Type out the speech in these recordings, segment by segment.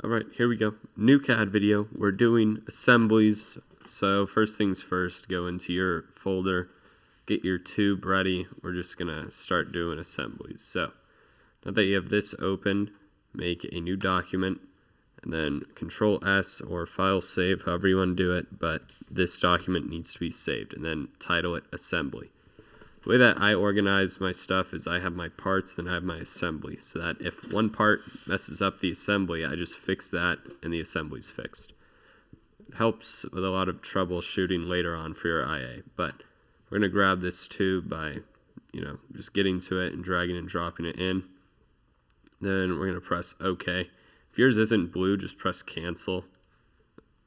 All right, here we go. New CAD video. We're doing assemblies. So first things first, go into your folder, get your tube ready. We're just gonna start doing assemblies. So now that you have this open, make a new document and then Control S or File Save, however you want to do it, but this document needs to be saved, and then title it Assembly. The way that I organize my stuff is I have my parts, then I have my assembly, so that if one part messes up the assembly, I just fix that and the assembly's fixed. It helps with a lot of troubleshooting later on for your IA, but we're going to grab this tube by, just getting to it and dragging and dropping it in. Then we're going to press OK. If yours isn't blue, just press cancel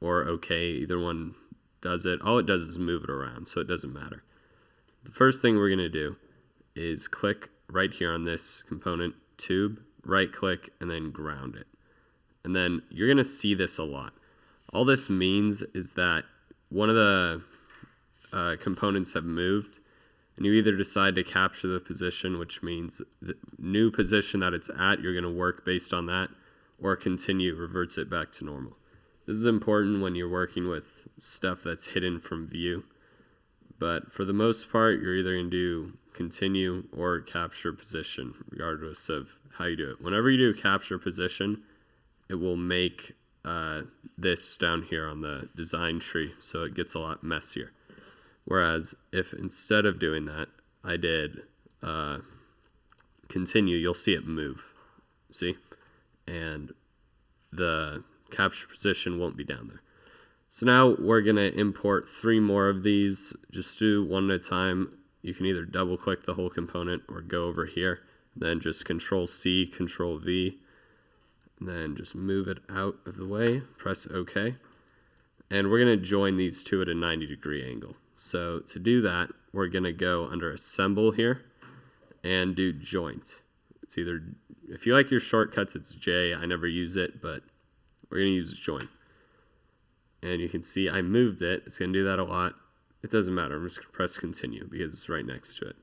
or OK. Either one does it. All it does is move it around, so it doesn't matter. The first thing we're going to do is click right here on this component, tube, right click, and then ground it. And then you're going to see this a lot. All this means is that one of the components have moved, and you either decide to capture the position, which means the new position that it's at, you're going to work based on that, or continue, reverts it back to normal. This is important when you're working with stuff that's hidden from view. But for the most part, you're either going to do continue or capture position, regardless of how you do it. Whenever you do capture position, it will make this down here on the design tree, so it gets a lot messier. Whereas if instead of doing that, I did continue, you'll see it move. See? And the capture position won't be down there. So now we're going to import 3 more of these. Just do one at a time. You can either double click the whole component or go over here. Then just Control C, Control V. And then just move it out of the way. Press OK. And we're going to join these two at a 90-degree angle. So to do that, we're going to go under Assemble here and do Joint. It's either, if you like your shortcuts, it's J. I never use it, but we're going to use Joint. And you can see I moved it. It's going to do that a lot. It doesn't matter. I'm just going to press continue because it's right next to it.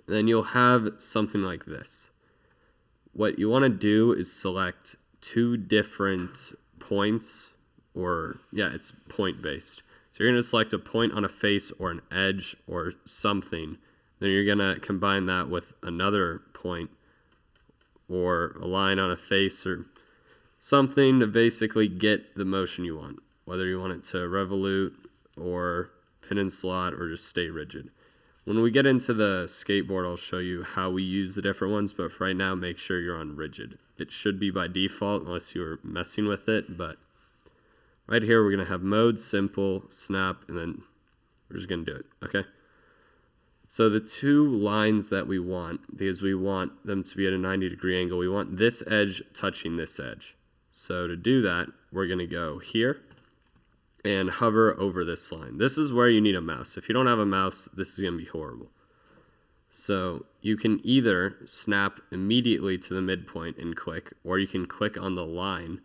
And then you'll have something like this. What you want to do is select 2 different points, or it's point based. So you're going to select a point on a face or an edge or something. Then you're going to combine that with another point or a line on a face or something to basically get the motion you want, whether you want it to revolute or pin and slot or just stay rigid. When we get into the skateboard, I'll show you how we use the different ones, but for right now, make sure you're on rigid. It should be by default unless you're messing with it, but right here we're going to have mode, simple, snap, and then we're just going to do it, okay? So the 2 lines that we want, because we want them to be at a 90-degree angle, we want this edge touching this edge. So to do that, we're going to go here and hover over this line. This is where you need a mouse. If you don't have a mouse, this is going to be horrible. So you can either snap immediately to the midpoint and click, or you can click on the line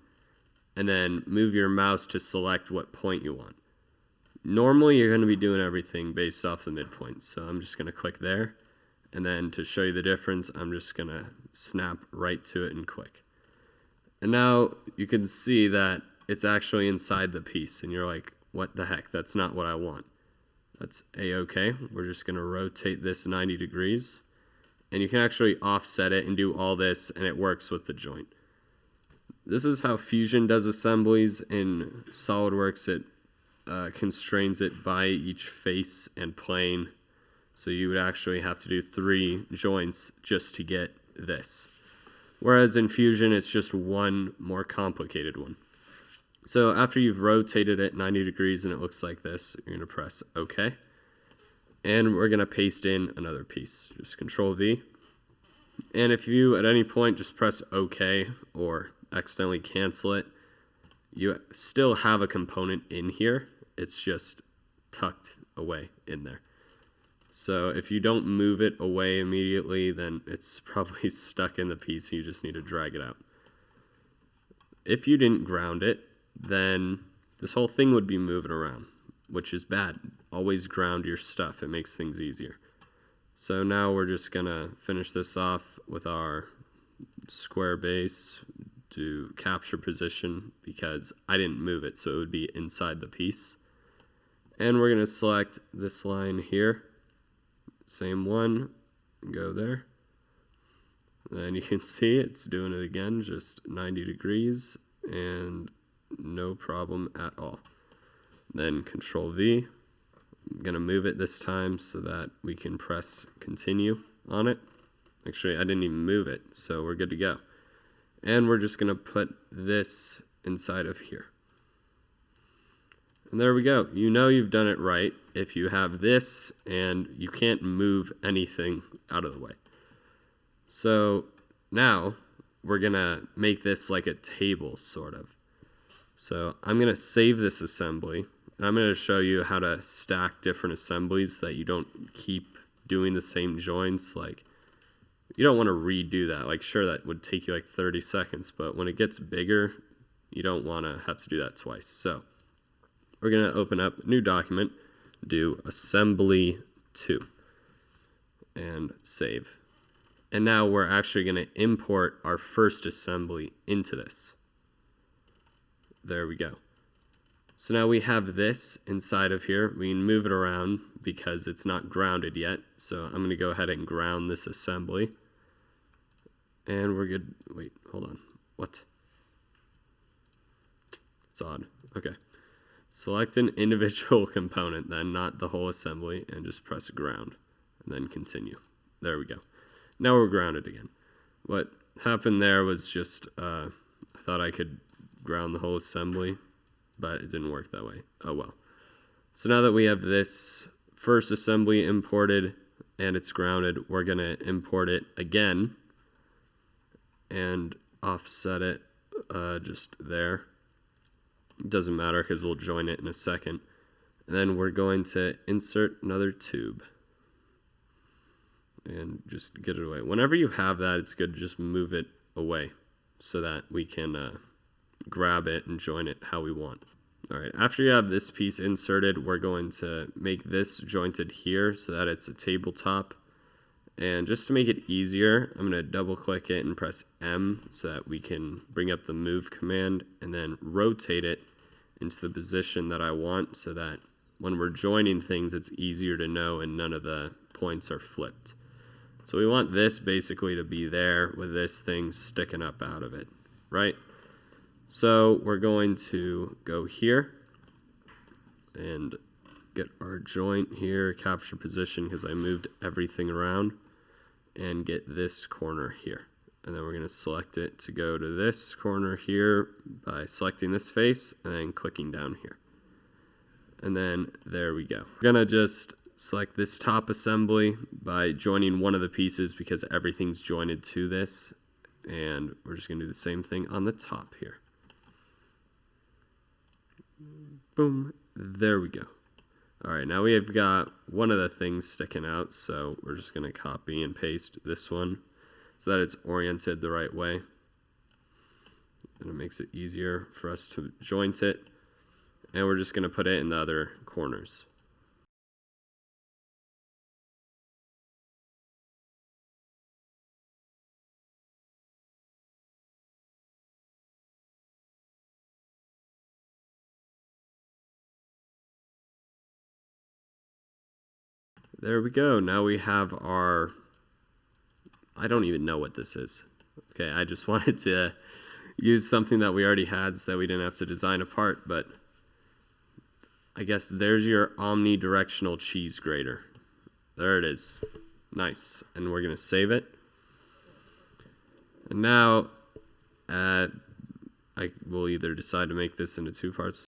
and then move your mouse to select what point you want. Normally, you're going to be doing everything based off the midpoint. So I'm just going to click there. And then to show you the difference, I'm just going to snap right to it and click. And now you can see that it's actually inside the piece, and you're like, what the heck? That's not what I want. That's A-okay. We're just going to rotate this 90 degrees, and you can actually offset it and do all this, and it works with the joint. This is how Fusion does assemblies. In SolidWorks, it constrains it by each face and plane, so you would actually have to do 3 joints just to get this. Whereas in Fusion, it's just one more complicated one. So after you've rotated it 90 degrees and it looks like this, you're going to press OK. And we're going to paste in another piece. Just Control V. And if you at any point just press OK or accidentally cancel it, you still have a component in here. It's just tucked away in there. So if you don't move it away immediately, then it's probably stuck in the piece. You just need to drag it out. If you didn't ground it, then this whole thing would be moving around, which is bad. Always ground your stuff. It makes things easier. So now we're just going to finish this off with our square base, do capture position because I didn't move it, so it would be inside the piece. And we're going to select this line here, same one, go there. Then you can see it's doing it again, just 90 degrees and no problem at all. Then Control V. I'm going to move it this time so that we can press continue on it. Actually, I didn't even move it, so we're good to go. And we're just going to put this inside of here. And there we go. You know you've done it right if you have this and you can't move anything out of the way. So now we're going to make this like a table, sort of. So I'm going to save this assembly, and I'm going to show you how to stack different assemblies that you don't keep doing the same joints. Like, you don't want to redo that. Like, sure, that would take you like 30 seconds, but when it gets bigger, you don't want to have to do that twice. So we're going to open up a new document, do assembly 2, and save. And now we're actually going to import our first assembly into this. There we go. So now we have this inside of here. We can move it around because it's not grounded yet. So I'm going to go ahead and ground this assembly. And we're good. Wait, hold on. What? It's odd. Okay. Select an individual component then, not the whole assembly, and just press ground. And then continue. There we go. Now we're grounded again. What happened there was just, I thought I could ground the whole assembly, but it didn't work that way. Oh well. So now that we have this first assembly imported and it's grounded, we're going to import it again and offset it just there. It doesn't matter because we'll join it in a second. And then we're going to insert another tube and just get it away. Whenever you have that, it's good to just move it away so that we can grab it and join it how we want. All right, after you have this piece inserted, we're going to make this jointed here so that it's a tabletop. And just to make it easier, I'm going to double click it and press M so that we can bring up the move command and then rotate it into the position that I want so that when we're joining things, it's easier to know and none of the points are flipped. So we want this basically to be there with this thing sticking up out of it, right? So we're going to go here and get our joint here, capture position because I moved everything around, and get this corner here. And then we're going to select it to go to this corner here by selecting this face and then clicking down here. And then there we go. We're going to just select this top assembly by joining one of the pieces because everything's jointed to this. And we're just going to do the same thing on the top here. Boom. There we go. All right, now we have got one of the things sticking out, so we're just going to copy and paste this one so that it's oriented the right way. And it makes it easier for us to joint it. And we're just going to put it in the other corners. There we go. Now we have our, I don't even know what this is. Okay, I just wanted to use something that we already had so that we didn't have to design a part, but I guess there's your omnidirectional cheese grater. There it is. Nice. And we're going to save it. And now I will either decide to make this into 2 parts.